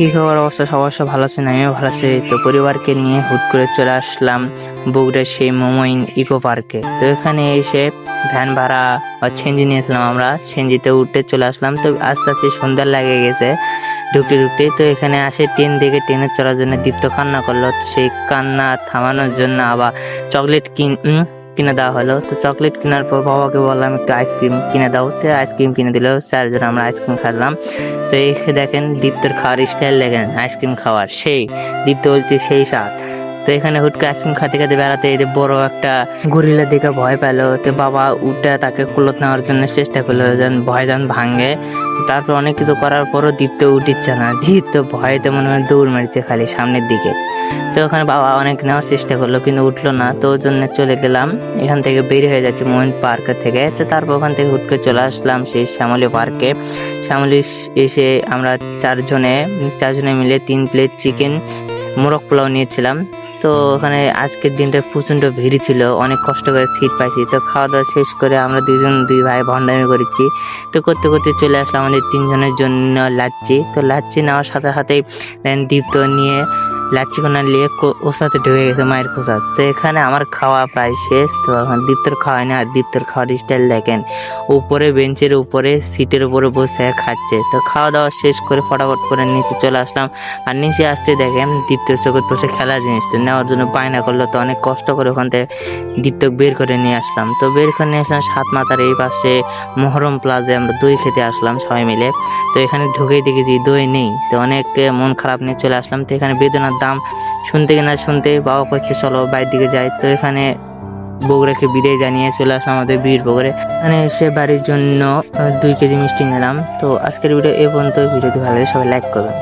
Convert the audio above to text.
কি খবর? অবস্থা সবার সব ভালো আছেন, আমিও ভালো আছি। তো পরিবারকে নিয়ে হুট করে চলে আসলাম বগুড়ার সেই মোমোইন ইকো পার্কে। তো এখানে এসে ভ্যান ভাড়া ছেঞ্জি নিয়েছিলাম, আমরা ছেঞ্জিতে উঠে চলে আসলাম। তো আস্তে আস্তে সন্ধ্যা লেগে গেছে ঢুকতে ঢুকতে। তো এখানে আসে ট্রেন দেখে, ট্রেনে চড়ার জন্য দীপ্ত কান্না করলো। তো সেই কান্না থামানোর জন্য আবার চকলেট কিনে দেওয়া হলো। তো চকলেট কেনার পর বাবাকে বললাম একটু আইসক্রিম কিনে দাও। তো আইসক্রিম কিনে দিল, চারজন আমরা আইসক্রিম খেলাম। তো এই দেখেন দীপ্তর খাওয়ার স্টাইল দেখেন, আইসক্রিম খাওয়ার সেই দীপ্ত বলছে সেই স্বাদ। তো এখানে হুট করে আইসক্রিম খাতে খাতে বেড়াতে এই বড় একটা গরিলা দেখে ভয় পেলো। তো বাবা উঠে তাকে কুলত নেওয়ার জন্য চেষ্টা করলো, যেন ভয় যেন ভাঙে। তারপর অনেক কিছু করার পরও দীপ্ত উঠিচ্ছে না, দীপ্ত ভয়তে মনে হয় দৌড় মারছে খালি সামনের দিকে। তো ওখানে বাবা অনেক নেওয়ার চেষ্টা করলো কিন্তু উঠলো না। তো ওর জন্য চলে গেলাম, এখান থেকে বের হয়ে যাচ্ছে মোমিন পার্কের থেকে। তো তারপর ওখান থেকে হুট করে চলে আসলাম সেই শ্যামলী পার্কে। শ্যামলী এসে আমরা চারজনে মিলে 3 প্লেট চিকেন মোরগ পোলাও নিয়েছিলাম। তো ওখানে আজকের দিনটা প্রচণ্ড ভিড় ছিল, অনেক কষ্ট করে সিট পাইছি। তো খাওয়া দাওয়া শেষ করে আমরা দুই ভাই ভণ্ডামি করেছি। তো করতে করতে চলে আসলাম আমাদের 3 জনের জন্য লাচ্ছি। তো লাচ্ছি নেওয়ার সাথে সাথেই দীপ্ত নিয়ে লাচ্ছি কোনা নিয়ে ওর সাথে ঢুকে গেছে মায়ের খোঁজা। তো এখানে আমার খাওয়া প্রায় শেষ। তো এখন দীপ্তর খাওয়াই না, আর দীপ্তর খাওয়ার স্টাইল দেখেন, উপরে বেঞ্চের উপরে সিটের উপরে বসে খাচ্ছে। তো খাওয়া দাওয়া শেষ করে ফটাফট করে নিচে চলে আসলাম। আর নিচে আসতে দেখেন দীপ্তর চোখে বসে খেলা জিনিস নেওয়ার জন্য বায়না করলো। তো অনেক কষ্ট করে ওখান থেকে দীপ্তক বের করে নিয়ে আসলাম। তো বের করে নিয়ে আসলাম সাত মাথার এই পাশে মহরম প্লাজে আমরা দই খেতে আসলাম সবাই মিলে। তো এখানে ঢুকেই দেখেছি দই নেই। তো অনেক মন খারাপ নিয়ে চলে আসলাম। তো এখানে বেদনার দাম শুনতে কিনা শুনতে বাবা করছে চলো বাইরের দিকে যাই। তো এখানে বগুড়াকে বিদায় জানিয়ে চলে আসলাম আমাদের বীরপুরে। এখানে এসে বাড়ির জন্য 2 কেজি মিষ্টি নিলাম। তো আজকের ভিডিও এই পর্যন্ত। ভিডিওটি ভালো লাগে সবাই লাইক করবেন।